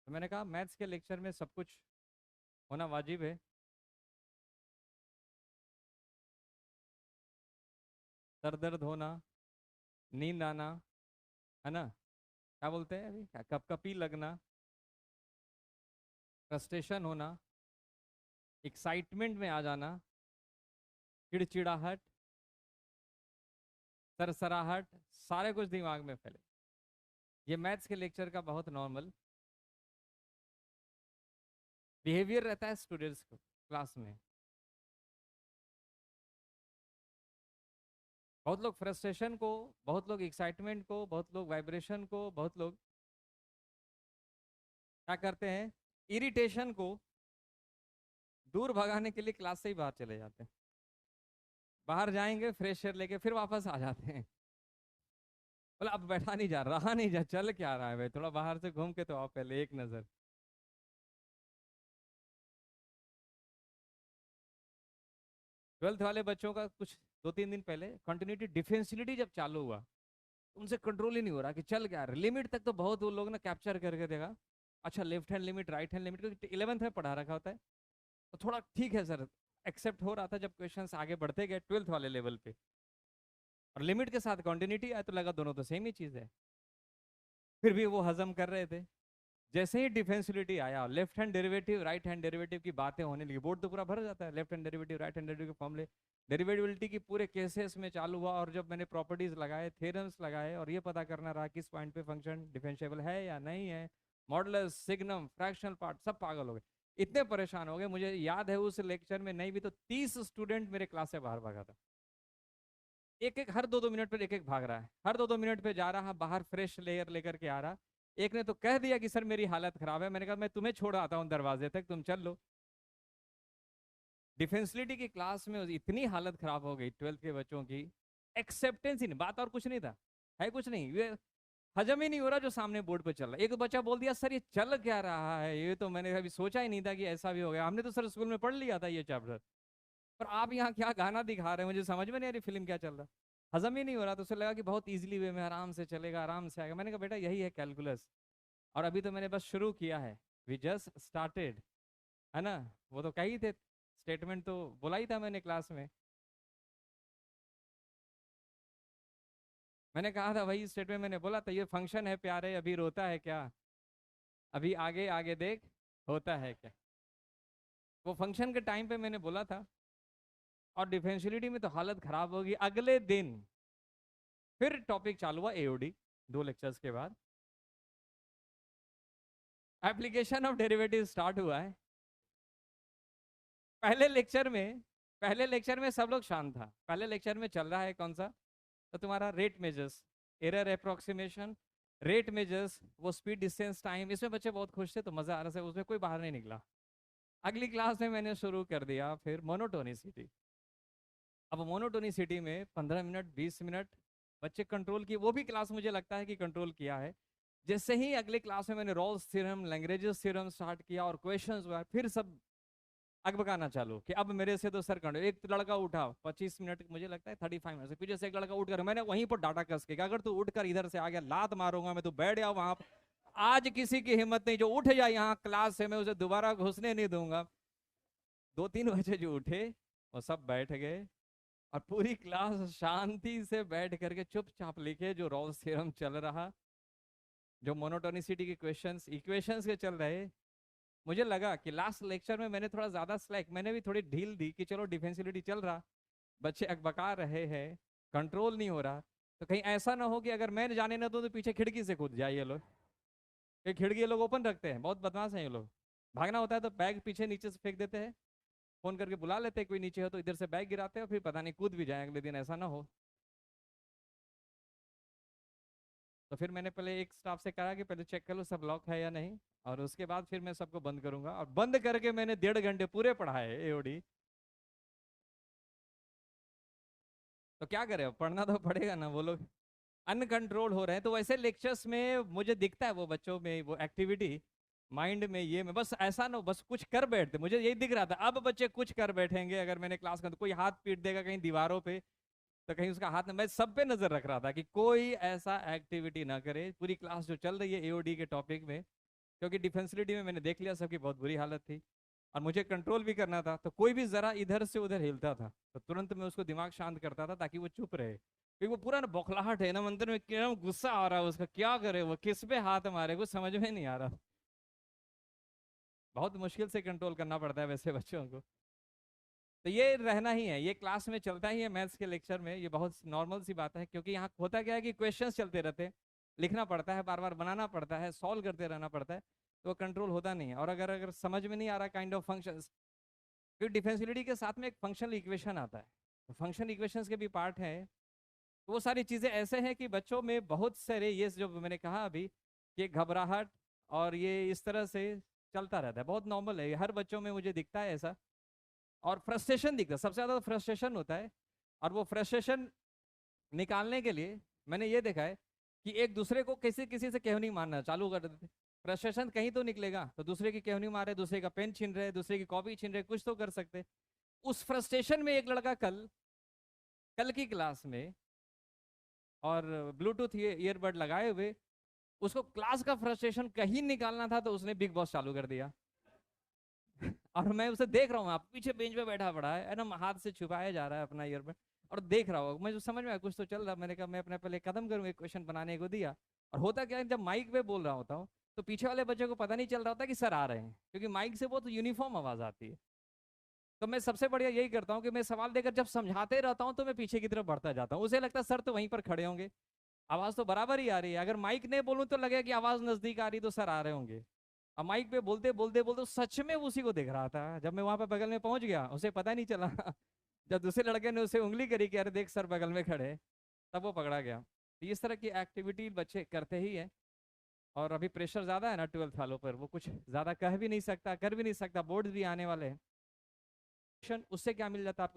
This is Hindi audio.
तो मैंने कहा मैथ्स के लेक्चर में सब कुछ होना वाजिब है। सर दर्द होना, नींद आना, है ना, क्या बोलते हैं अभी, क्या कपकपी लगना, फ्रस्ट्रेशन होना, एक्साइटमेंट में आ जाना, चिड़चिड़ाहट, सरसराहट, सारे कुछ दिमाग में फैले। ये मैथ्स के लेक्चर का बहुत नॉर्मल बिहेवियर रहता है स्टूडेंट्स को क्लास में। बहुत लोग फ्रस्ट्रेशन को, बहुत लोग एक्साइटमेंट को, बहुत लोग वाइब्रेशन को, बहुत लोग क्या करते हैं, इरिटेशन को दूर भगाने के लिए क्लास से ही बाहर चले जाते हैं। बाहर जाएंगे फ्रेश एयर लेके, फिर वापस आ जाते हैं। बोला अब बैठा नहीं जा रहा नहीं जा, चल क्या रहा है भाई, थोड़ा बाहर से घूम के तो आओ पहले एक नजर। ट्वेल्थ वाले बच्चों का कुछ 2-3 दिन पहले कंटिन्यूटी डिफेंसिलिटी जब चालू हुआ, उनसे कंट्रोल ही नहीं हो रहा कि चल क्या रहा, लिमिट तक तो बहुत वो लोग ना कैप्चर करके देगा। अच्छा left hand limit, right hand limit, क्योंकि 11th में पढ़ा रखा होता है, तो थोड़ा ठीक है सर, एक्सेप्ट हो रहा था। जब क्वेश्चंस आगे बढ़ते गए ट्वेल्थ वाले लेवल पे और लिमिट के साथ कंटिन्यूटी आए, तो लगा दोनों तो सेम ही चीज है। फिर भी वो हजम कर रहे थे। जैसे ही डिफेंसिलिटी आया, left hand derivative right hand derivative की बातें होने लगी, बोर्ड तो पूरा भर जाता है left hand derivative right hand derivative के फॉर्मूले, डेरिवेटिविलिटी की पूरे केसेस में चालू हुआ। और जब मैंने प्रॉपर्टीज लगाए, थ्योरम्स लगाए, और ये पता करना रहा किस पॉइंट पे फंक्शन डिफरेंशिएबल है या नहीं है, मॉडुलस, सिग्नम, फ्रैक्शनल पार्ट, सब पागल हो गए। इतने परेशान हो गए, मुझे याद है उस लेक्चर में नहीं भी तो 30 स्टूडेंट मेरे क्लास से बाहर भागा था। एक एक हर 2-2 मिनट पर एक एक भाग रहा है, हर 2-2 मिनट पे जा रहा, बाहर फ्रेश लेयर लेकर के आ रहा। एक ने तो कह दिया कि सर मेरी हालत खराब है, मैंने कहा मैं तुम्हें छोड़ आता हूँ दरवाजे तक, तुम चल लो। डिफेंसिलिटी की क्लास में इतनी हालत खराब हो गई ट्वेल्थ के बच्चों की, एक्सेप्टेंस ही नहीं, बात और कुछ नहीं था, है कुछ नहीं, ये हजम ही नहीं हो रहा जो सामने बोर्ड पे चल रहा है। एक बच्चा बोल दिया सर ये चल क्या रहा है, ये तो मैंने कभी सोचा ही नहीं था कि ऐसा भी हो गया, हमने तो सर स्कूल में पढ़ लिया था ये चैप्टर, पर आप यहाँ क्या गाना दिखा रहे हैं, मुझे समझ में नहीं आ रही फिल्म क्या चल रहा है। हजम ही नहीं हो रहा, तो उसे लगा कि बहुत इजीली वे में आराम से चलेगा, आराम से आएगा। मैंने कहा बेटा यही है कैलकुलस, और अभी तो मैंने बस शुरू किया है, वी जस्ट स्टार्टेड, है ना। वो तो कही थे, स्टेटमेंट तो बोला ही था मैंने क्लास में। मैंने कहा था वही स्टेटमेंट मैंने बोला था, ये फंक्शन है प्यारे, अभी रोता है क्या, अभी आगे आगे देख होता है क्या। वो फंक्शन के टाइम पे मैंने बोला था। और डिफरेंशियलिटी में तो हालत खराब होगी। अगले दिन फिर टॉपिक चालू हुआ एओडी, 2 लेक्चर्स के बाद एप्लीकेशन ऑफ डेरिवेटिव स्टार्ट हुआ है। पहले लेक्चर में पहले लेक्चर में सब लोग शांत था। पहले लेक्चर में चल रहा है कौन सा, तो तुम्हारा rate measures, error approximation, rate measures, वो स्पीड डिस्टेंस टाइम, इसमें बच्चे बहुत खुश थे, तो मजा आ रहा था, उसमें कोई बाहर नहीं निकला। अगली क्लास में मैंने शुरू कर दिया फिर मोनोटोनिसिटी। अब मोनोटोनिसिटी में 15 मिनट 20 मिनट बच्चे कंट्रोल किए, वो भी क्लास मुझे लगता है कि कंट्रोल किया है। जैसे ही अगले क्लास में मैंने Rolle's theorem, Lagrange's theorem start किया और क्वेश्चंस हुआ, फिर सब अकबकाना चालू कि अब मेरे से तो सर कंट्रोल। एक लड़का उठा 25 मिनट, मुझे लगता है 35 मिनट से पीछे से एक लड़का उठ कर, मैंने वहीं पर डाटा कस के, अगर तू उठकर इधर से आ गया लात मारूंगा मैं, तू बैठ गया वहां। आज किसी की हिम्मत नहीं जो उठ जाए यहाँ क्लास से, मैं उसे दोबारा घुसने नहीं दूंगा। 2-3 बजे जो उठे वो सब बैठ गए, और पूरी क्लास शांति से बैठ करके चुपचाप लिखे जो रॉल्स थ्योरम चल रहा, जो मोनोटोनिसिटी के क्वेश्चंस इक्वेशंस के चल रहे। मुझे लगा कि लास्ट लेक्चर में मैंने थोड़ा ज्यादा स्लैक, मैंने भी थोड़ी ढील दी कि चलो डिफेंसिबिलिटी चल रहा, बच्चे अकबका रहे हैं, कंट्रोल नहीं हो रहा, तो कहीं ऐसा ना हो कि अगर मैं जाने ना दूं तो पीछे खिड़की से कूद जाए ये लोग। ये खिड़की ये लोग ओपन रखते हैं, बहुत बदमाश हैं ये लोग। भागना होता है तो बैग पीछे नीचे से फेंक देते हैं, फोन करके बुला लेते हैं कोई नीचे हो तो, इधर से बैग गिराते हैं, फिर पता नहीं कूद भी जाए अगले दिन, ऐसा ना हो। तो फिर मैंने पहले एक स्टाफ से कहा कि पहले चेक कर लो सब लॉक है या नहीं, और उसके बाद फिर मैं सबको बंद करूंगा, और बंद करके मैंने 1.5 घंटे पूरे पढ़ाए एओडी। तो क्या करें, पढ़ना तो पड़ेगा ना, वो लोग अनकंट्रोल हो रहे हैं। तो वैसे लेक्चर्स में मुझे दिखता है वो बच्चों में वो एक्टिविटी, माइंड में ये में बस ऐसा ना हो, बस कुछ कर बैठते, मुझे यही दिख रहा था। अब बच्चे कुछ कर बैठेंगे, अगर मैंने क्लास का तो कोई हाथ पीट देगा कहीं दीवारों पे, तो कहीं उसका हाथ, मैं सब पे नजर रख रहा था कि कोई ऐसा एक्टिविटी ना करे। पूरी क्लास जो चल रही है एओडी के टॉपिक में, क्योंकि डिफेंसिलिटी में मैंने देख लिया सबकी बहुत बुरी हालत थी और मुझे कंट्रोल भी करना था। तो कोई भी जरा इधर से उधर हिलता था तो तुरंत मैं उसको दिमाग शांत करता था ताकि वो चुप रहे, क्योंकि वो पूरा ना बौखलाहट है ना, मंदिर में क्या गुस्सा आ रहा है उसका, क्या करे वो, किस पे हाथ मारे, कुछ समझ में नहीं आ रहा। बहुत मुश्किल से कंट्रोल करना पड़ता है वैसे बच्चों को। तो ये रहना ही है, ये क्लास में चलता ही है, मैथ्स के लेक्चर में ये बहुत नॉर्मल सी बात है, क्योंकि यहाँ होता क्या है कि क्वेश्चंस चलते रहते हैं, लिखना पड़ता है, बार बार बनाना पड़ता है, सॉल्व करते रहना पड़ता है, तो कंट्रोल होता नहीं है। और अगर अगर समझ में नहीं आ रहा काइंड ऑफ फंक्शंस, फिर डिफरेंशियलिटी के साथ में एक फंक्शनल इक्वेशन आता है, तो फंक्शनल इक्वेशंस के भी पार्ट है। तो वो सारी चीजें ऐसे हैं कि बच्चों में बहुत सारे ये जो मैंने कहा अभी कि घबराहट और ये इस तरह से चलता रहता है, बहुत नॉर्मल है, हर बच्चों में मुझे दिखता है ऐसा। और फ्रस्ट्रेशन दिखता है, सबसे ज्यादा फ्रस्ट्रेशन होता है। और वो फ्रस्ट्रेशन निकालने के लिए मैंने ये देखा है कि एक दूसरे को किसी किसी से केहनी मारना चालू कर देते। फ्रस्ट्रेशन कहीं तो निकलेगा, तो दूसरे की केहनी मारे, दूसरे का पेन छीन रहे, दूसरे की कॉपी छीन रहे, कुछ तो कर सकते। उस फ्रस्ट्रेशन में एक लड़का कल कल की क्लास में और ब्लूटूथ ये ईयरबड लगाए हुए, उसको क्लास का फ्रस्ट्रेशन कहीं निकालना था तो उसने बिग बॉस चालू कर दिया। और मैं उसे देख रहा हूँ, आप पीछे बेंच पे बैठा पड़ा है ना, हाथ से छुपाया जा रहा है अपना ईयरबड, और देख रहा हूँ, मुझे समझ में आया कुछ तो चल रहा। मैंने कहा मैं अपने पहले कदम करूँ, एक क्वेश्चन बनाने को दिया। और होता क्या है, जब माइक पे बोल रहा होता हूँ तो पीछे वाले बच्चे को पता नहीं चल रहा होता कि सर आ रहे हैं, क्योंकि माइक से बहुत यूनिफॉर्म आवाज आती है। तो मैं सबसे बढ़िया यही करता हूँ कि मैं सवाल देकर जब समझाते रहता हूँ तो मैं पीछे की तरफ बढ़ता जाता हूँ, उसे लगता है सर तो वहीं पर खड़े होंगे, आवाज तो बराबर ही आ रही है। अगर माइक नहीं बोलूं तो लगेगा कि आवाज नजदीक आ रही तो सर आ रहे होंगे। अब माइक पे बोलते बोलते बोलते सच में उसी को दिख रहा था, जब मैं वहां पे बगल में पहुंच गया उसे पता नहीं चला। जब दूसरे लड़के ने उसे उंगली करी कि अरे देख सर बगल में खड़े, तब वो पकड़ा गया। तो इस तरह की एक्टिविटी बच्चे करते ही है। और अभी प्रेशर ज्यादा है ना 12th वालों पर, वो कुछ ज्यादा कह भी नहीं सकता, कर भी नहीं सकता, बोर्ड भी आने वाले हैं। उससे क्या मिल जाता है आपको?